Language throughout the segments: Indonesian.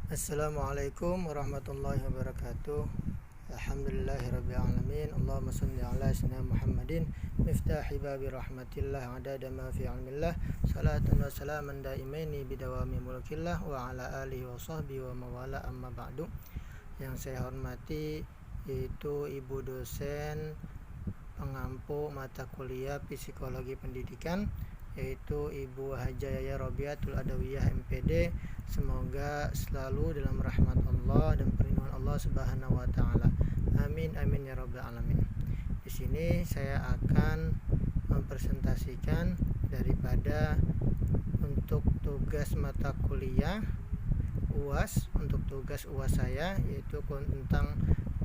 Assalamualaikum warahmatullahi wabarakatuh. Alhamdulillahirrabbilalamin. Allahumma salli ala sayyidina Muhammadin miftahi babi rahmatillah adada ma fi ilmillah. Salatan wa salaman daimaini bidawami mulkillah wa ala alihi wa sahbihi wa mawala amma ba'du. Yang saya hormati yaitu Ibu dosen pengampu mata kuliah Psikologi Pendidikan, yaitu Ibu Hajayaya Robiatul Adawiyah MPD. Semoga selalu dalam rahmat Allah dan perlindungan Allah Subhanahu wa taala. Amin amin ya rabbal alamin. Di sini saya akan mempresentasikan daripada untuk tugas mata kuliah UAS, untuk tugas UAS saya, yaitu tentang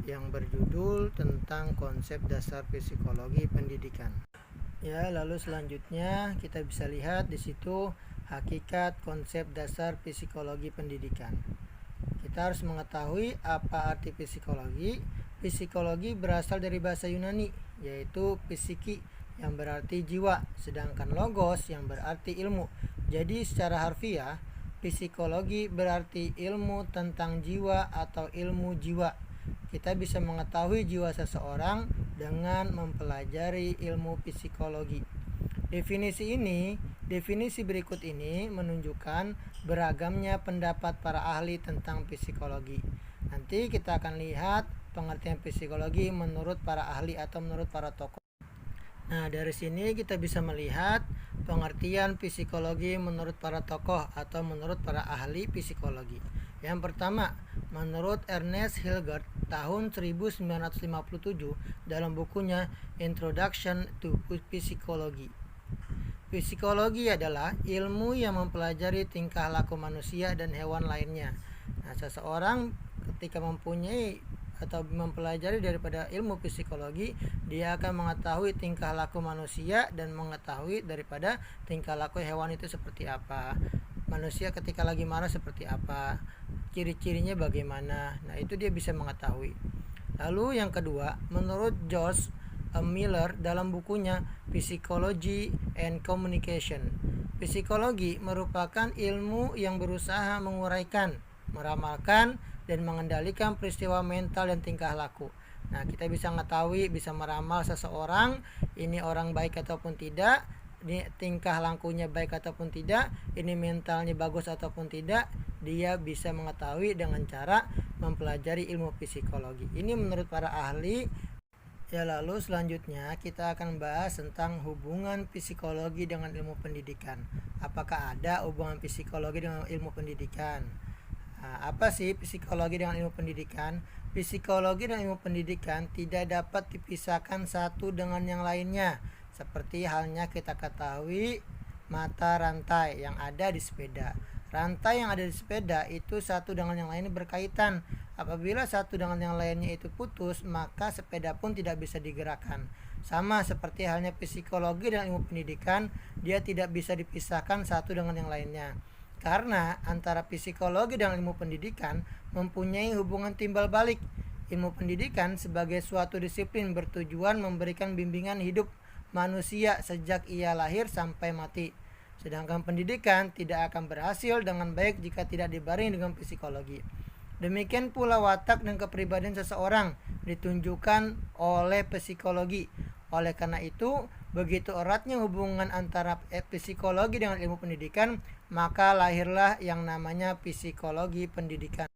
yang berjudul tentang konsep dasar psikologi pendidikan. Ya, lalu selanjutnya kita bisa lihat di situ hakikat konsep dasar psikologi pendidikan. Kita harus mengetahui apa arti psikologi. Psikologi berasal dari bahasa Yunani, yaitu psiki yang berarti jiwa, sedangkan logos yang berarti ilmu. Jadi secara harfiah, psikologi berarti ilmu tentang jiwa atau ilmu jiwa. Kita bisa mengetahui jiwa seseorang dengan mempelajari ilmu psikologi. Definisi berikut ini menunjukkan beragamnya pendapat para ahli tentang psikologi. Nanti kita akan lihat pengertian psikologi menurut para ahli atau menurut para tokoh. Nah, dari sini kita bisa melihat pengertian psikologi menurut para tokoh atau menurut para ahli psikologi. Yang pertama, menurut Ernest Hilgard tahun 1957 dalam bukunya Introduction to Psychology. Psikologi adalah ilmu yang mempelajari tingkah laku manusia dan hewan lainnya. Nah, seseorang ketika mempunyai atau mempelajari daripada ilmu psikologi, dia akan mengetahui tingkah laku manusia dan mengetahui daripada tingkah laku hewan itu seperti apa. Manusia ketika lagi marah seperti apa, ciri-cirinya bagaimana. Nah, itu dia bisa mengetahui. Lalu yang kedua, menurut George Miller dalam bukunya Psychology and Communication, psikologi merupakan ilmu yang berusaha menguraikan, meramalkan, dan mengendalikan peristiwa mental dan tingkah laku. Nah, kita bisa mengetahui, bisa meramal seseorang, ini orang baik ataupun tidak, ini tingkah lakunya baik ataupun tidak, ini mentalnya bagus ataupun tidak. Dia bisa mengetahui dengan cara mempelajari ilmu psikologi. Ini menurut para ahli. Ya, lalu selanjutnya kita akan bahas tentang hubungan psikologi dengan ilmu pendidikan. Apakah ada hubungan psikologi dengan ilmu pendidikan? Nah, apa sih psikologi dengan ilmu pendidikan? Psikologi dan ilmu pendidikan tidak dapat dipisahkan satu dengan yang lainnya. Seperti halnya kita ketahui mata rantai yang ada di sepeda. Rantai yang ada di sepeda itu satu dengan yang lainnya berkaitan. Apabila satu dengan yang lainnya itu putus, maka sepeda pun tidak bisa digerakkan. Sama seperti halnya psikologi dan ilmu pendidikan, dia tidak bisa dipisahkan satu dengan yang lainnya. Karena antara psikologi dan ilmu pendidikan mempunyai hubungan timbal balik. Ilmu pendidikan sebagai suatu disiplin bertujuan memberikan bimbingan hidup manusia sejak ia lahir sampai mati. Sedangkan pendidikan tidak akan berhasil dengan baik jika tidak dibarengi dengan psikologi. Demikian pula watak dan kepribadian seseorang ditunjukkan oleh psikologi. Oleh karena itu, begitu eratnya hubungan antara psikologi dengan ilmu pendidikan, maka lahirlah yang namanya psikologi pendidikan.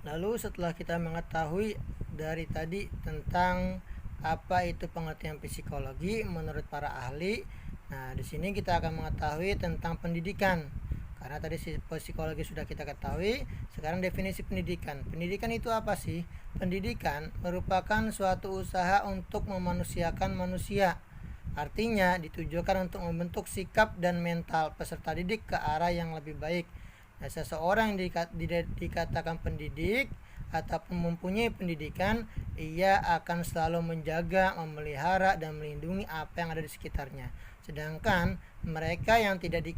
Lalu setelah kita mengetahui dari tadi tentang apa itu pengertian psikologi menurut para ahli, nah di sini kita akan mengetahui tentang pendidikan. Karena tadi psikologi sudah kita ketahui, sekarang definisi pendidikan. Pendidikan itu apa sih? Pendidikan merupakan suatu usaha untuk memanusiakan manusia. Artinya ditujukan untuk membentuk sikap dan mental peserta didik ke arah yang lebih baik. Nah, seseorang yang dikatakan pendidik ataupun mempunyai pendidikan, ia akan selalu menjaga, memelihara, dan melindungi apa yang ada di sekitarnya. Sedangkan mereka yang tidak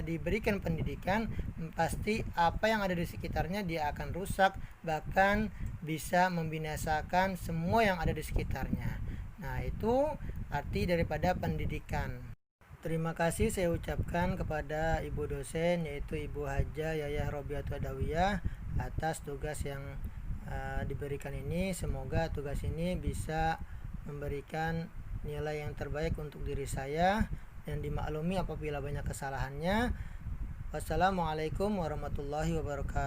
diberikan pendidikan, pasti apa yang ada di sekitarnya dia akan rusak, bahkan bisa membinasakan semua yang ada di sekitarnya. Nah, itu arti daripada pendidikan. Terima kasih saya ucapkan kepada Ibu dosen yaitu Ibu Haja Yayah Robiatul Adawiyah atas tugas yang diberikan ini. Semoga tugas ini bisa memberikan nilai yang terbaik untuk diri saya dan dimaklumi apabila banyak kesalahannya. Wassalamualaikum warahmatullahi wabarakatuh.